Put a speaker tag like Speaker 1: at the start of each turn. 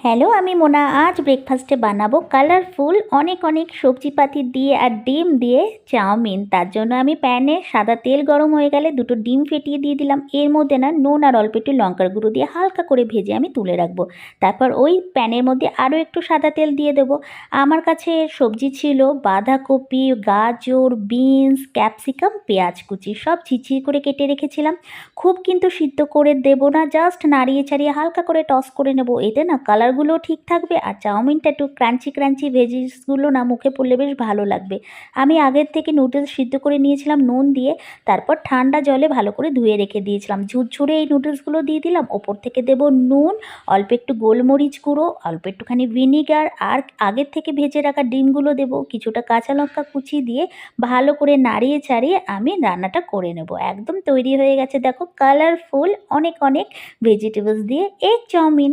Speaker 1: Hello, আমি মোনা। আজ ব্রেকফাস্টে বানাবো কালারফুল অনেক অনেক সবজিপাতি দিয়ে আর ডিম দিয়ে চাউমিন। তার জন্য আমি প্যানে সাদা তেল গরম হয়ে গেলে দুটো ডিম ফেটিয়ে দিয়ে দিলাম। এর মধ্যে না নুন আর অল্প একটু লঙ্কার গুঁড়ো দিয়ে হালকা করে ভেজে আমি তুলে রাখবো। তারপর ওই প্যানের মধ্যে আরও একটু সাদা তেল দিয়ে দেবো। আমার কাছে সবজি ছিল বাঁধাকপি, গাজর, বিনস, ক্যাপসিকাম, পেঁয়াজ কুচি সব ঝিরঝির করে কেটে রেখেছিলাম। খুব কিন্তু সিদ্ধ করে দেবো না, জাস্ট নাড়িয়ে ছাড়িয়ে হালকা করে টস করে নেবো। এতে না কালারগুলো ঠিক থাকবে আর চাউমিনটা একটু ক্রাঞ্চি ক্রাঞ্চি ভেজিসগুলো না মুখে পড়লে বেশ ভালো লাগবে। আমি আগের থেকে নুডলস সিদ্ধ করে নিয়েছিলাম নুন দিয়ে, তারপর ঠান্ডা জলে ভালো করে ধুয়ে রেখে দিয়েছিলাম। ঝুরঝুরে এই নুডলসগুলো দিয়ে দিলাম। ওপর থেকে দেবো নুন, অল্প একটু গোলমরিচ গুঁড়ো, অল্প একটুখানি ভিনিগার আর আগের থেকে ভেজে রাখা ডিমগুলো দেবো, কিছুটা কাঁচা লঙ্কা কুচি দিয়ে ভালো করে নাড়িয়ে ছাড়িয়ে আমি রান্নাটা করে নেব। একদম তৈরি হয়ে গেছে দেখো কালারফুল অনেক অনেক ভেজিটেবলস দিয়ে এগ চাউমিন।